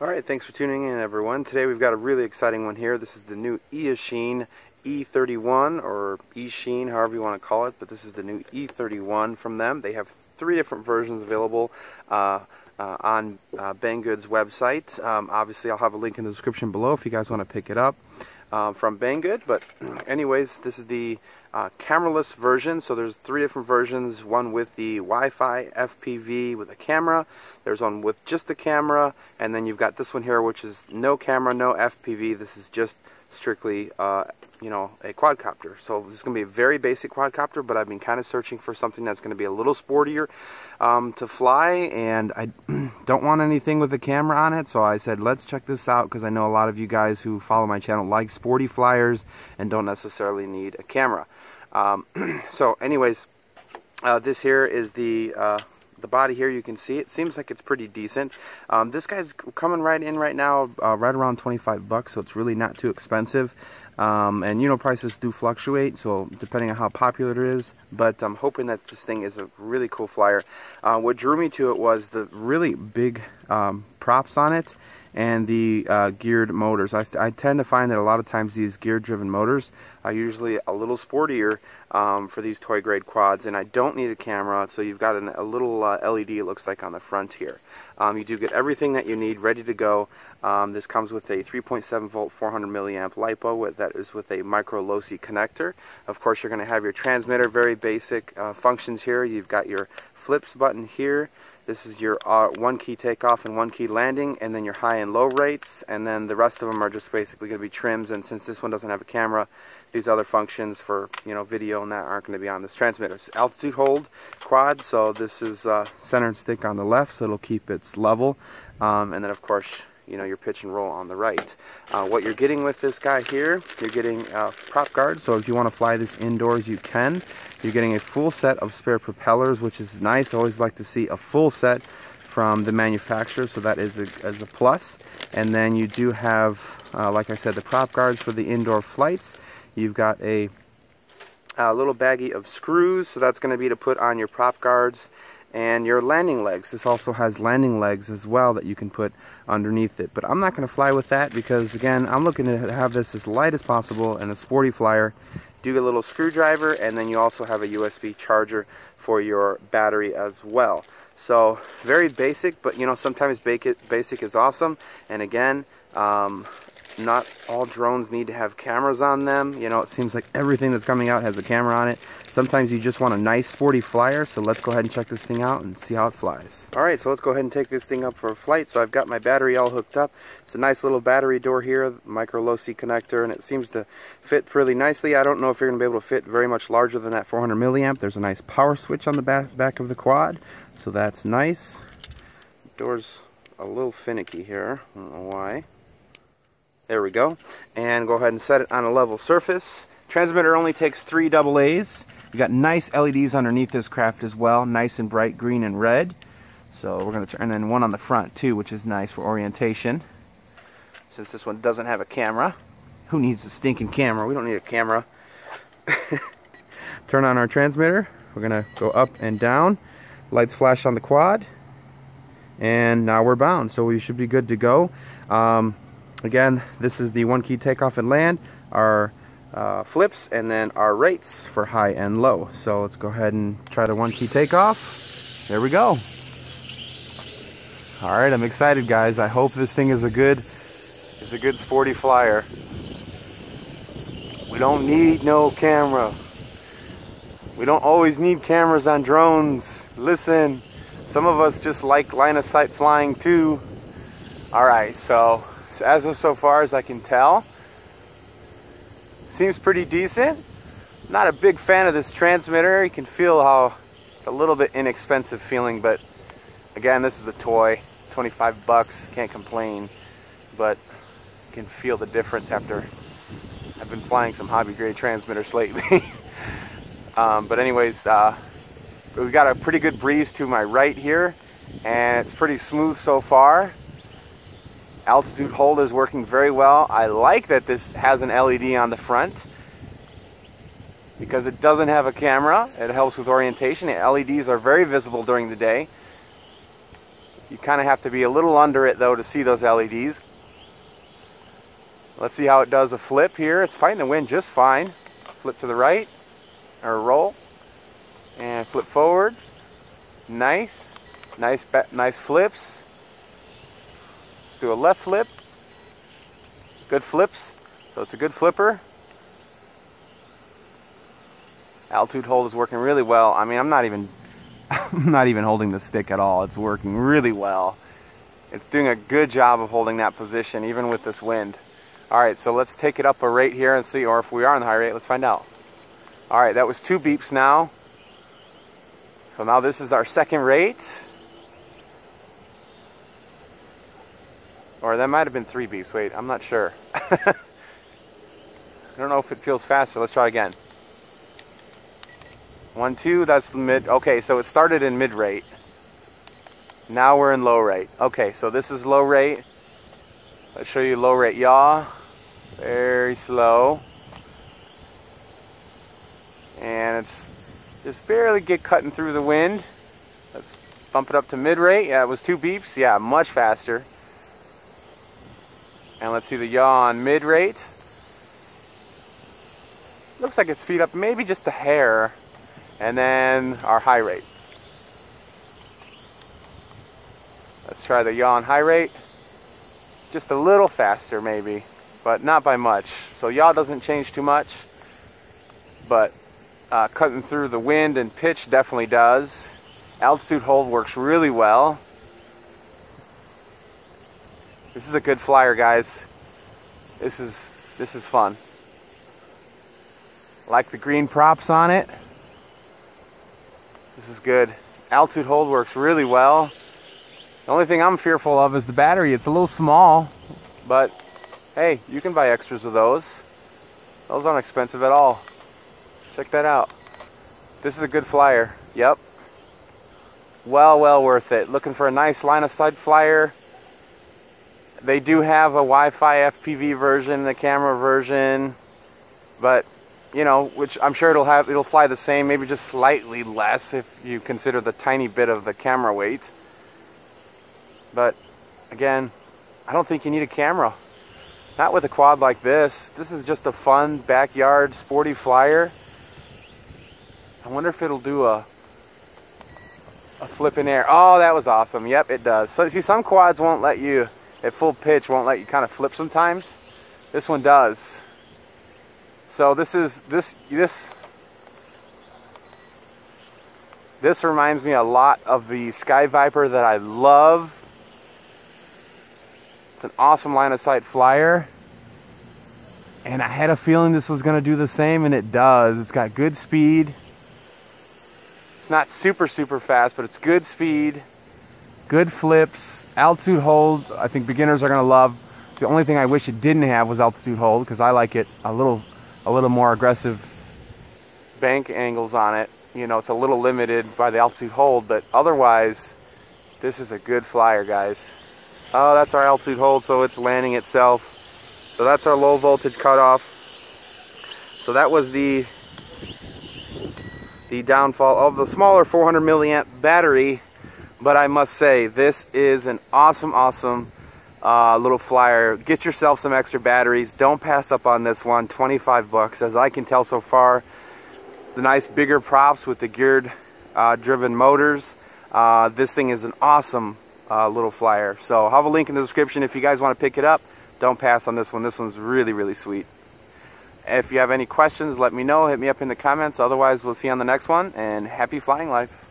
Alright, thanks for tuning in, everyone. Today we've got a really exciting one here. This is the new Eachine E31, or Eachine, however you want to call it, but this is the new E31 from them. They have 3 different versions available on Banggood's website. Obviously, I'll have a link in the description below if you guys want to pick it up from Banggood. But anyways, this is the cameraless version. So there's 3 different versions, one with the Wi-Fi FPV with a camera, there's one with just the camera, and then you've got this one here which is no camera, no FPV. This is just strictly you know, a quadcopter. So this is going to be a very basic quadcopter, but I've been kind of searching for something that's going to be a little sportier to fly, and I don't want anything with a camera on it, so I said let's check this out, because I know a lot of you guys who follow my channel like sporty flyers and don't necessarily need a camera. So anyways, this here is the body here. You can see it seems like it's pretty decent. This guy's coming right in right now, right around 25 bucks, so it's really not too expensive. And you know, prices do fluctuate, so depending on how popular it is, but I'm hoping that this thing is a really cool flyer. What drew me to it was the really big props on it and the geared motors. I tend to find that a lot of times these gear driven motors are usually a little sportier for these toy grade quads, and I don't need a camera, so you've got a little LED, it looks like, on the front here. You do get everything that you need ready to go. This comes with a 3.7 volt 400 milliamp LiPo that is with a micro low-C connector. Of course, you're going to have your transmitter, very basic functions here. You've got your flips button here. This is your 1-key takeoff and 1-key landing, and then your high and low rates, and then the rest of them are just basically going to be trims. And since this one doesn't have a camera, these other functions for, you know, video and that aren't going to be on this transmitter. It's altitude hold quad, so this is center and stick on the left, so it'll keep its level, and then of course, you know, your pitch and roll on the right. What you're getting with this guy here, you're getting prop guards, so if you want to fly this indoors, you can. You're getting a full set of spare propellers, which is nice. I always like to see a full set from the manufacturer, so that is a plus. And then you do have, like I said, the prop guards for the indoor flights. You've got a little baggie of screws, so that's going to be to put on your prop guards, and your landing legs. This also has landing legs as well that you can put underneath it, but I'm not going to fly with that because, again, I'm looking to have this as light as possible and a sporty flyer. Do get a little screwdriver, and then you also have a USB charger for your battery as well. So very basic, but you know, sometimes basic is awesome. And again, not all drones need to have cameras on them. You know, it seems like everything that's coming out has a camera on it. Sometimes you just want a nice sporty flyer, so let's go ahead and check this thing out and see how it flies. Alright, so let's go ahead and take this thing up for a flight. So I've got my battery all hooked up. It's a nice little battery door here, micro low-C connector, and it seems to fit really nicely. I don't know if you're going to be able to fit very much larger than that 400 milliamp. There's a nice power switch on the back of the quad, so that's nice. Door's a little finicky here, I don't know why. There we go. And go ahead and set it on a level surface. Transmitter only takes 3 AA's. You got nice LEDs underneath this craft as well, nice and bright green and red. So we're going to turn, and then one on the front too, which is nice for orientation. Since this one doesn't have a camera. Who needs a stinking camera? We don't need a camera. Turn on our transmitter. We're going to go up and down. Lights flash on the quad. And now we're bound, so we should be good to go. Again, this is the 1-key takeoff and land, our flips, and then our rates for high and low. So let's go ahead and try the 1-key takeoff. There we go. Alright, I'm excited, guys. I hope this thing is a good sporty flyer. We don't need no camera. We don't always need cameras on drones. Listen, some of us just like line of sight flying too. Alright, so as of so far as I can tell, seems pretty decent. Not a big fan of this transmitter. You can feel how it's a little bit inexpensive feeling, but again, this is a toy, 25 bucks, can't complain, but you can feel the difference after I've been flying some hobby grade transmitters lately. But anyways, we've got a pretty good breeze to my right here, and it's pretty smooth so far. Altitude hold is working very well. I like that this has an LED on the front because it doesn't have a camera. It helps with orientation. The LEDs are very visible during the day. You kind of have to be a little under it though to see those LEDs. Let's see how it does a flip here. It's fighting the wind just fine. Flip to the right, or roll, and flip forward. Nice, nice flips. Let's do a left flip. Good flips. So it's a good flipper. Altitude hold is working really well. I mean, I'm not even holding the stick at all. It's working really well. It's doing a good job of holding that position even with this wind. Alright, so let's take it up a rate here and see, or if we are on the high rate, let's find out. Alright, that was 2 beeps now. So now this is our second rate. Or that might have been 3 beeps. Wait, I'm not sure. I don't know if it feels faster. Let's try again. 1, 2, that's mid. Okay, so it started in mid rate. Now we're in low rate. Okay, so this is low rate. Let's show you low rate yaw. Very slow. And it's just barely cutting through the wind. Let's bump it up to mid rate. Yeah, it was 2 beeps. Yeah, much faster. And let's see the yaw on mid rate. Looks like it's speed up maybe just a hair. And then our high rate. Let's try the yaw on high rate. Just a little faster maybe, but not by much. So yaw doesn't change too much, but cutting through the wind and pitch definitely does. Altitude hold works really well. This is a good flyer, guys. This is fun. Like the green props on it. This is good. Altitude hold works really well. The only thing I'm fearful of is the battery. It's a little small, but hey, you can buy extras of those. Those aren't expensive at all. Check that out. This is a good flyer. Yep. Well worth it. Looking for a nice line of sight flyer. They do have a Wi-Fi FPV version, the camera version, but you know, which I'm sure it'll fly the same, maybe just slightly less if you consider the tiny bit of the camera weight. But again, I don't think you need a camera. Not with a quad like this. This is just a fun backyard sporty flyer. I wonder if it'll do a flip in air. Oh, that was awesome. Yep, it does. So see, some quads won't let you, at full pitch, won't let you kind of flip sometimes. This one does. So this reminds me a lot of the Sky Viper that I love. It's an awesome line of sight flyer. And I had a feeling this was going to do the same, and it does. It's got good speed. It's not super fast, but it's good speed, good flips, altitude hold. I think beginners are going to love. The only thing I wish it didn't have was altitude hold, because I like it a little more aggressive bank angles on it. You know, it's a little limited by the altitude hold, but otherwise, this is a good flyer, guys. Oh, that's our altitude hold, so it's landing itself. So that's our low voltage cutoff. So that was the downfall of the smaller 400 milliamp battery, but I must say, this is an awesome little flyer. Get yourself some extra batteries. Don't pass up on this one. 25 bucks, as I can tell so far. The nice bigger props with the geared driven motors. This thing is an awesome little flyer. So I'll have a link in the description if you guys want to pick it up. Don't pass on this one. This one's really sweet. If you have any questions, let me know. Hit me up in the comments. Otherwise, we'll see you on the next one, and happy flying life.